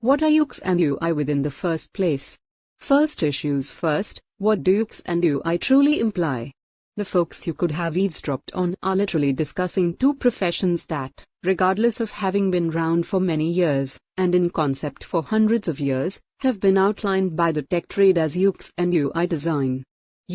What are UX and UI within the first place? First issues first, what do UX and UI truly imply? The folks you could have eavesdropped on are literally discussing two professions that, regardless of having been around for many years, and in concept for hundreds of years, have been outlined by the tech trade as UX and UI design.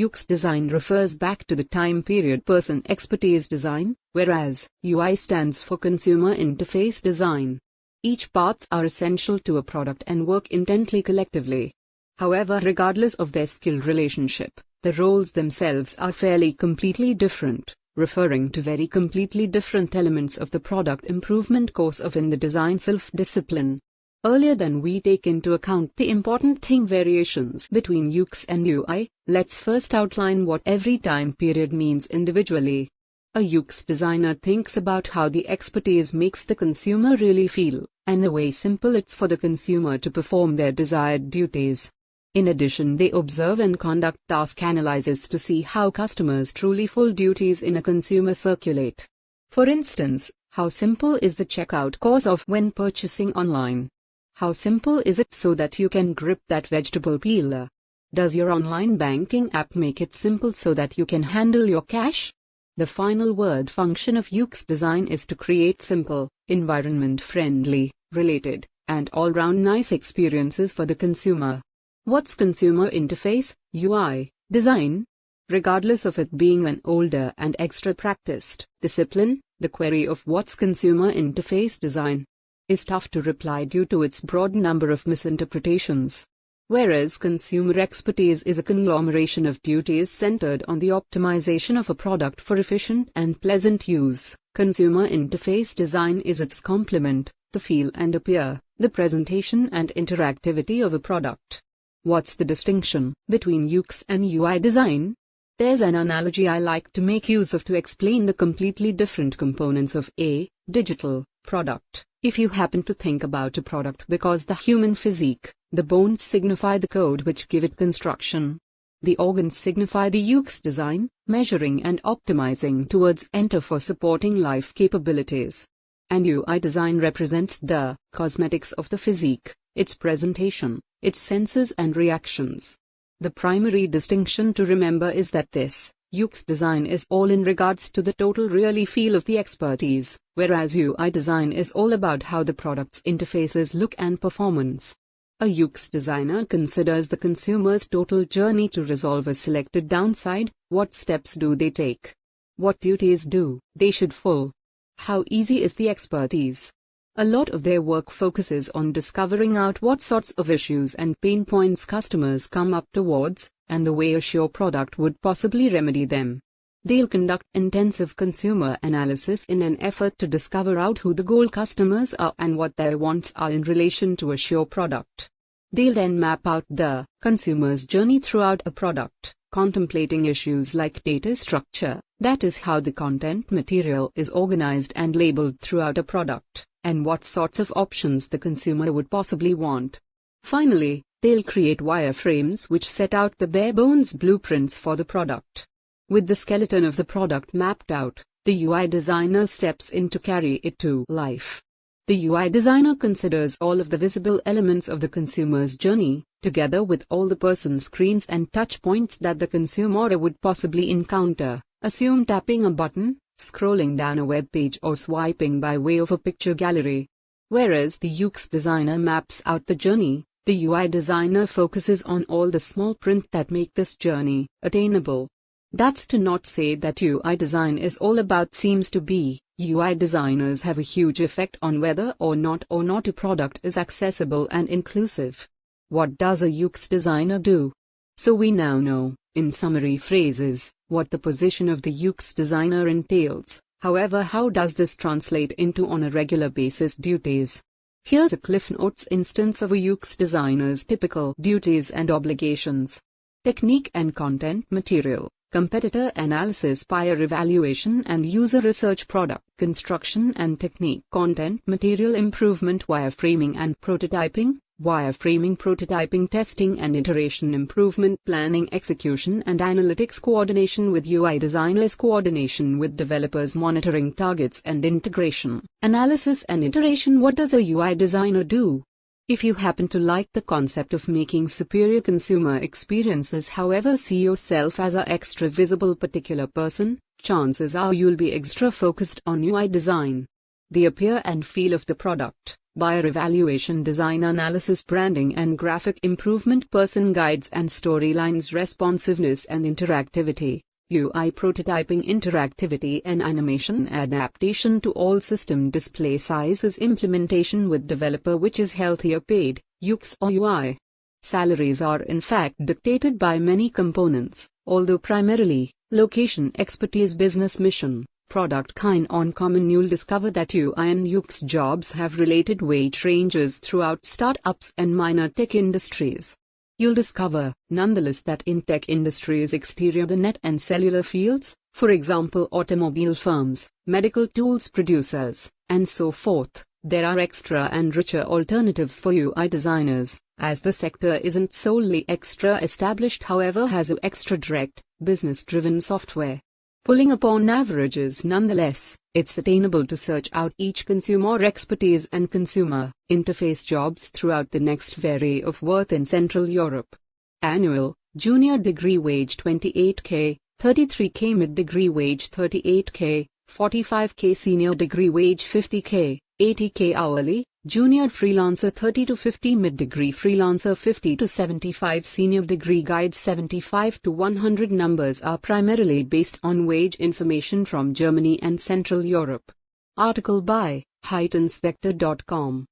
UX design refers back to the time period person expertise design, whereas UI stands for consumer interface design. Each parts are essential to a product and work intently collectively. However, regardless of their skill relationship, the roles themselves are fairly completely different, referring to very completely different elements of the product improvement course of in the design self-discipline. Earlier than we take into account the important thing variations between UX and UI, let's first outline what every time period means individually. A UX designer thinks about how the expertise makes the consumer really feel, and the way simple it's for the consumer to perform their desired duties. In addition, they observe and conduct task analysis to see how customers' truly full duties in a consumer circulate. For instance, how simple is the checkout course of when purchasing online? How simple is it so that you can grip that vegetable peeler? Does your online banking app make it simple so that you can handle your cash? The final word function of UX design is to create simple, environment-friendly, related, and all-round nice experiences for the consumer. What's consumer interface, UI, design? Regardless of it being an older and extra practiced discipline, the query of what's consumer interface design is tough to reply due to its broad number of misinterpretations. Whereas consumer expertise is a conglomeration of duties centered on the optimization of a product for efficient and pleasant use, consumer interface design is its complement, the feel and appear, the presentation and interactivity of a product. What's the distinction between UX and UI design? There's an analogy I like to make use of to explain the completely different components of a digital product. If you happen to think about a product because the human physique, the bones signify the code which give it construction. The organs signify the UX design, measuring and optimizing towards enter for supporting life capabilities. And UI design represents the cosmetics of the physique, its presentation, its senses and reactions. The primary distinction to remember is that this UX design is all in regards to the total really feel of the expertise, whereas UI design is all about how the product's interfaces look and performance. A UX designer considers the consumer's total journey to resolve a selected downside. What steps do they take? What duties do they should follow? How easy is the expertise? A lot of their work focuses on discovering out what sorts of issues and pain points customers come up towards, and the way a sure product would possibly remedy them. They'll conduct intensive consumer analysis in an effort to discover out who the goal customers are and what their wants are in relation to a sure product. They'll then map out the consumer's journey throughout a product, contemplating issues like data structure, that is how the content material is organized and labeled throughout a product, and what sorts of options the consumer would possibly want. Finally, they'll create wireframes which set out the bare-bones blueprints for the product. With the skeleton of the product mapped out, the UI designer steps in to carry it to life. The UI designer considers all of the visible elements of the consumer's journey, together with all the person screens and touch points that the consumer would possibly encounter. Assume tapping a button, scrolling down a web page or swiping by way of a picture gallery. Whereas the UX designer maps out the journey, the UI designer focuses on all the small print that make this journey attainable. That's to not say that UI design is all about seems to be. UI designers have a huge effect on whether or not a product is accessible and inclusive. What does a UX designer do? So we now know, in summary phrases, what the position of the UX designer entails. However, how does this translate into on a regular basis duties? Here's a Cliff Notes instance of a UX designer's typical duties and obligations. Technique and content material, competitor analysis, peer evaluation and user research, product construction and technique, content material improvement, wireframing and prototyping, wireframing, prototyping, testing and iteration, improvement, planning, execution and analytics, coordination with UI designers, coordination with developers, monitoring targets and integration, analysis and iteration. What does a UI designer do? If you happen to like the concept of making superior consumer experiences, however, see yourself as a extra visible particular person, chances are you'll be extra focused on UI design. The appear and feel of the product, buyer evaluation, design analysis, branding and graphic improvement, person guides and storylines, responsiveness and interactivity, UI prototyping, interactivity and animation, adaptation to all system display sizes, implementation with developer which is healthier, paid, UX or UI. Salaries are in fact dictated by many components, although primarily, location, expertise, business mission, product kind. On common, you'll discover that UI and UX jobs have related wage ranges throughout startups and minor tech industries. You'll discover, nonetheless, that in tech industries exterior the net and cellular fields, for example automobile firms, medical tools producers, and so forth, there are extra and richer alternatives for UI designers, as the sector isn't solely extra established, however has a extra direct, business-driven software. Pulling upon averages, nonetheless, it's attainable to search out each consumer expertise and consumer interface jobs throughout the next vary of worth in Central Europe. Annual, junior degree wage 28k, 33k, mid-degree wage 38k, 45k, senior degree wage 50k, 80k hourly, junior freelancer 30 to 50, mid-degree freelancer 50 to 75, senior degree guide 75 to 100. Numbers are primarily based on wage information from Germany and Central Europe. Article by Hitensvector.com.